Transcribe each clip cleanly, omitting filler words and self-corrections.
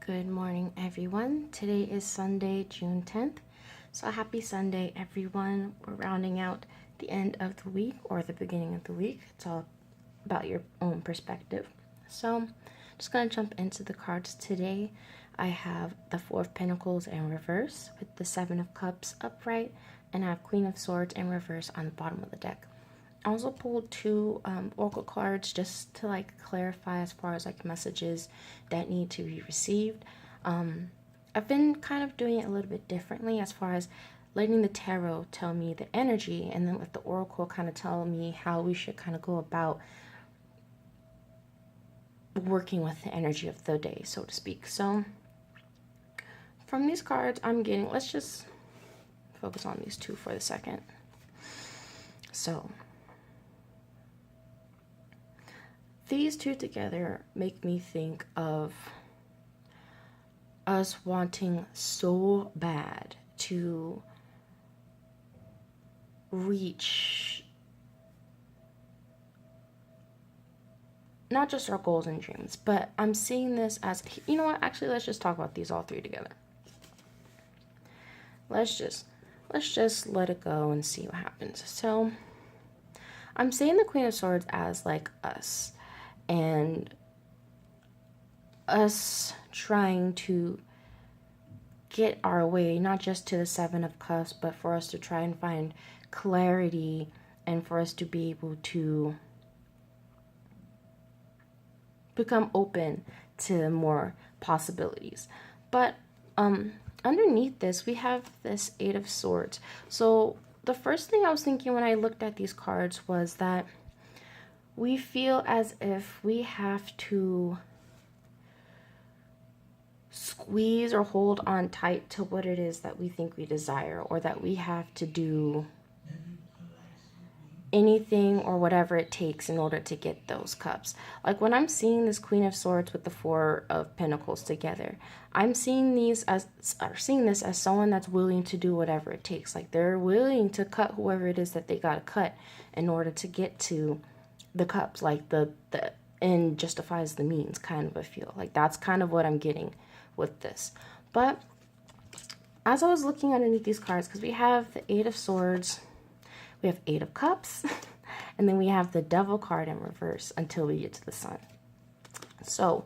Good morning, everyone. Today is Sunday, June 10th. So happy Sunday, everyone. We're rounding out the end of the week or the beginning of the week. It's all about your own perspective. So I'm just going to jump into the cards today. I have the Four of Pentacles in reverse with the Seven of Cups upright, and I have Queen of Swords in reverse on the bottom of the deck. I also pulled two oracle cards just to clarify as far as messages that need to be received. I've been kind of doing it a little bit differently as far as letting the tarot tell me the energy, and then let the oracle kind of tell me how we should kind of go about working with the energy of the day, so to speak. So from these cards I'm getting, let's just focus on these two for the second. So these two together make me think of us wanting so bad to reach not just our goals and dreams, but I'm seeing this as, you know what, actually let's just talk about these all three together. Let's just let it go and see what happens. So I'm seeing the Queen of Swords as like us, and us trying to get our way, not just to the Seven of Cups, but for us to try and find clarity, and for us to be able to become open to more possibilities. But underneath this, we have this Eight of Swords. So the first thing I was thinking when I looked at these cards was that we feel as if we have to squeeze or hold on tight to what it is that we think we desire, or that we have to do anything or whatever it takes in order to get those cups. Like when I'm seeing this Queen of Swords with the Four of Pentacles together, I'm seeing this as someone that's willing to do whatever it takes. Like they're willing to cut whoever it is that they gotta cut in order to get to the cups. Like the end justifies the means kind of a feel. Like that's kind of what I'm getting with this. But as I was looking underneath these cards, because we have the Eight of Swords, we have Eight of Cups, and then we have the Devil card in reverse until we get to the Sun. So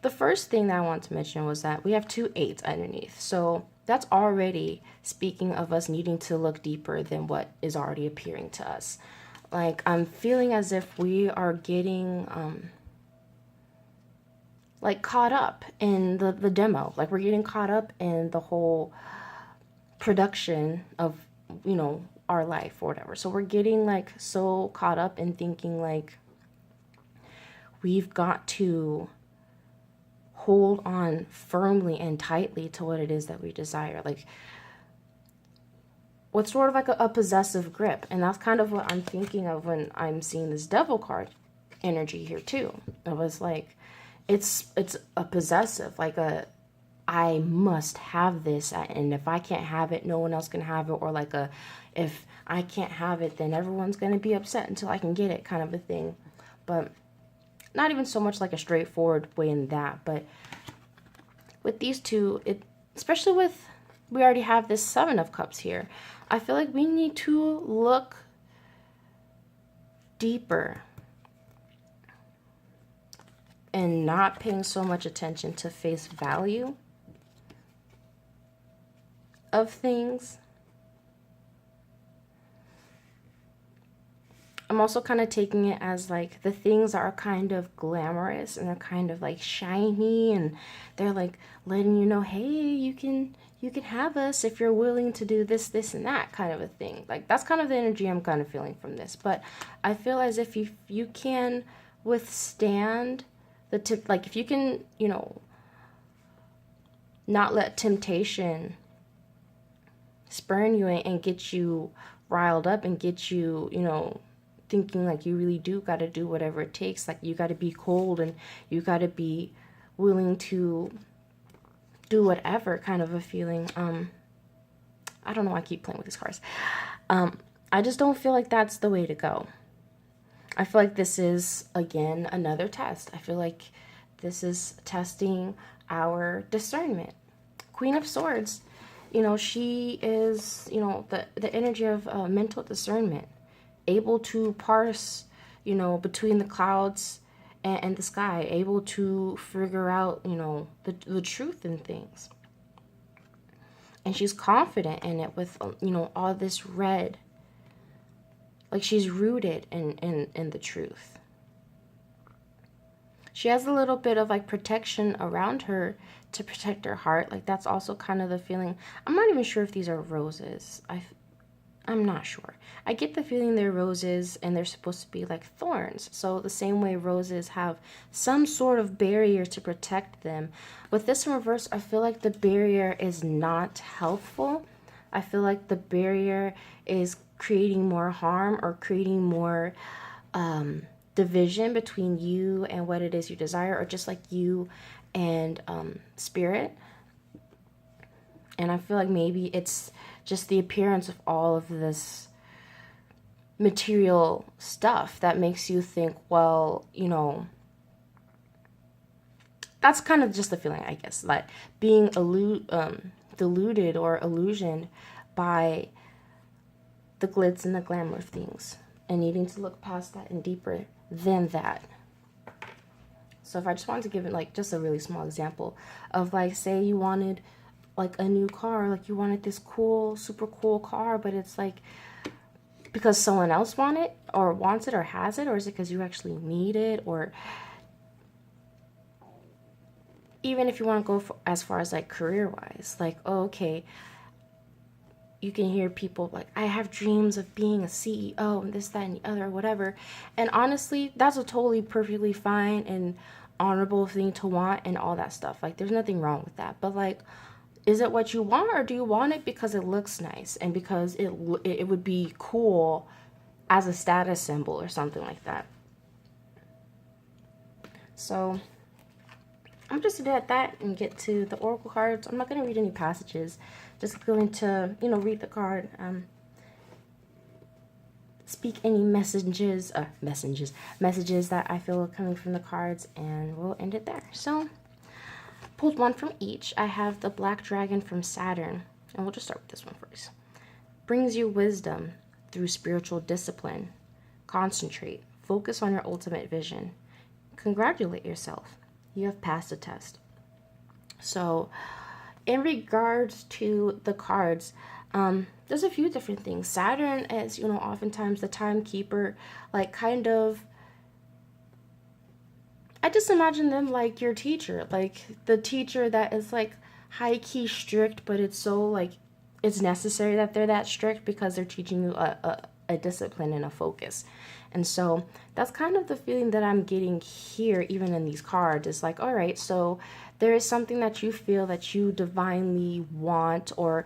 the first thing that I want to mention was that we have two eights underneath. So that's already speaking of us needing to look deeper than what is already appearing to us. Like I'm feeling as if we are getting like caught up in the demo. Like we're getting caught up in the whole production of, you know, our life or whatever. So we're getting like so caught up in thinking like we've got to hold on firmly and tightly to what it is that we desire. Like what's sort of like a possessive grip. And that's kind of what I'm thinking of when I'm seeing this Devil card energy here too. It was like it's a possessive, like a I must have this, and if I can't have it, no one else can have it, or like a if I can't have it, then everyone's going to be upset until I can get it kind of a thing. But not even so much like a straightforward way in that, but with these two, especially with, we already have this Seven of Cups here, I feel like we need to look deeper and not paying so much attention to face value of things. I'm also kind of taking it as like the things are kind of glamorous and they're kind of like shiny, and they're like letting you know, hey, you can have us if you're willing to do this, this, and that kind of a thing. Like that's kind of the energy I'm kind of feeling from this. But I feel as if you can withstand like if you can, you know, not let temptation spurn you and get you riled up and get you, you know, thinking like you really do got to do whatever it takes. Like you got to be cold and you got to be willing to do whatever kind of a feeling. I don't know why I keep playing with these cards. I just don't feel like that's the way to go. I feel like this is, again, another test. I feel like This is testing our discernment. Queen of Swords, she is, the energy of mental discernment, able to parse, between the clouds and the sky, able to figure out, the truth in things. And she's confident in it with, all this red. Like she's rooted in the truth. She has a little bit of like protection around her to protect her heart. Like that's also kind of the feeling. I'm not even sure if these are roses. I'm not sure. I get the feeling they're roses and they're supposed to be like thorns. So the same way roses have some sort of barrier to protect them. With this in reverse, I feel like the barrier is not helpful. I feel like the barrier is creating more harm or creating more division between you and what it is you desire, or just like you and spirit. And I feel like maybe it's just the appearance of all of this material stuff that makes you think, well, that's kind of just the feeling, I guess, like being deluded or illusioned by the glitz and the glamour of things and needing to look past that and deeper than that. So if I just wanted to give it like just a really small example of like, say you wanted like a new car, like you wanted this cool, super cool car, but it's like because someone else wants it or has it, or is it because you actually need it? Or even if you want to go as far as like career wise, like, oh, okay, you can hear people like, I have dreams of being a CEO and this, that, and the other, whatever. And honestly, that's a totally perfectly fine and honorable thing to want and all that stuff. Like there's nothing wrong with that. But like, is it what you want, or do you want it because it looks nice and because it would be cool as a status symbol or something like that? So I'm just going to do that and get to the oracle cards. I'm not going to read any passages. Just going to, read the card. Speak any messages that I feel are coming from the cards, and we'll end it there. So pulled one from each. I have the Black Dragon from Saturn, and we'll just start with this one first. Brings you wisdom through spiritual discipline. Concentrate. Focus on your ultimate vision. Congratulate yourself. You have passed a test. So in regards to the cards, there's a few different things. Saturn is, oftentimes the timekeeper, like kind of, I just imagine them like your teacher, like the teacher that is like high-key strict, but it's so like, it's necessary that they're that strict because they're teaching you a discipline and a focus. And so that's kind of the feeling that I'm getting here, even in these cards. It's like, all right, so there is something that you feel that you divinely want or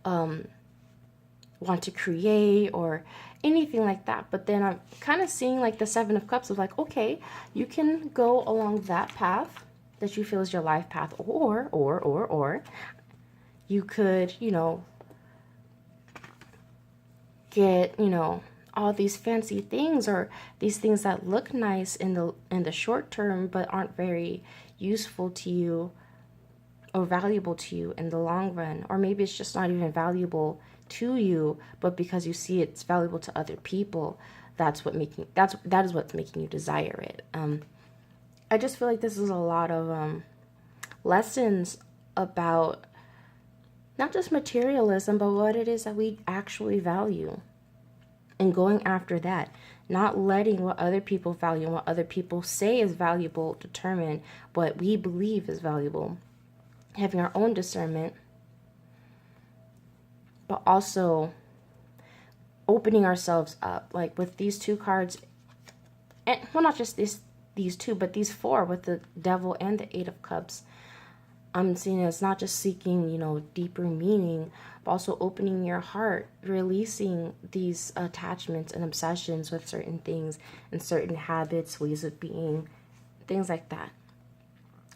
want to create or anything like that. But then I'm kind of seeing like the Seven of Cups of like, okay, you can go along that path that you feel is your life path, or you could, get, all these fancy things or these things that look nice in the short term but aren't very useful to you or valuable to you in the long run. Or maybe it's just not even valuable to you, but because you see it's valuable to other people, that is what's making you desire it. I just feel like this is a lot of lessons about not just materialism, but what it is that we actually value. And going after that, not letting what other people value and what other people say is valuable determine what we believe is valuable. Having our own discernment, but also opening ourselves up. Like with these two cards, and well, not just these two, but these four with the Devil and the Eight of Cups. I'm seeing it's not just seeking, deeper meaning, but also opening your heart, releasing these attachments and obsessions with certain things and certain habits, ways of being, things like that.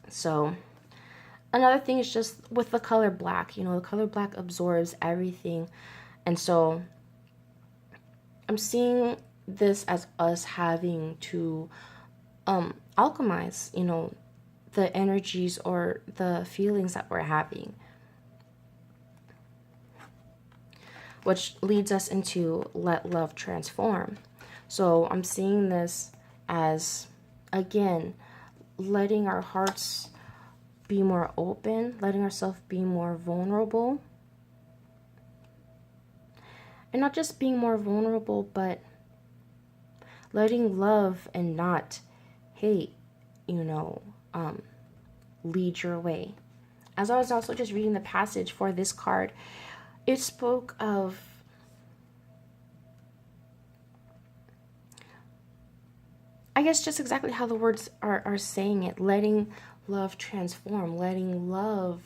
So another thing is just with the color black, the color black absorbs everything. And so I'm seeing this as us having to alchemize, the energies or the feelings that we're having. Which leads us into let love transform. So I'm seeing this as, again, letting our hearts be more open, letting ourselves be more vulnerable. And not just being more vulnerable, but letting love and not hate, lead your way. As I was also just reading the passage for this card, it spoke of I guess just exactly how the words are saying it, letting love transform, letting love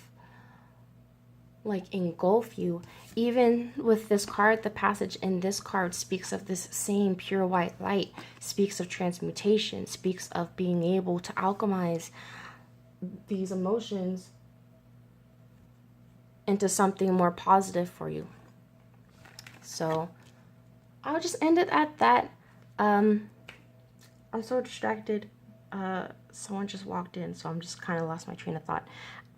like engulf you. Even with this card, the passage in this card speaks of this same pure white light, speaks of transmutation, speaks of being able to alchemize these emotions into something more positive for you. So I'll just end it at that. I'm so distracted. Someone just walked in, so I'm just kind of lost my train of thought.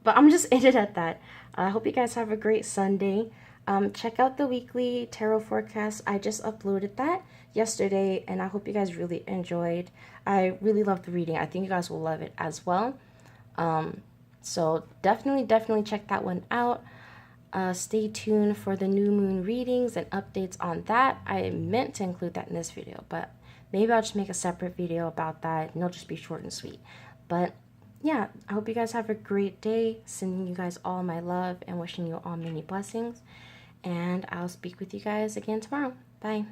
But I'm just end it at that. I hope you guys have a great Sunday. Check out the weekly tarot forecast. I just uploaded that yesterday, and I hope you guys really enjoyed. I really loved the reading. I think you guys will love it as well. So definitely check that one out. Stay tuned for the new moon readings and updates on that. I meant to include that in this video, but maybe I'll just make a separate video about that, and it'll just be short and sweet. But yeah, I hope you guys have a great day. Sending you guys all my love and wishing you all many blessings. And I'll speak with you guys again tomorrow. Bye.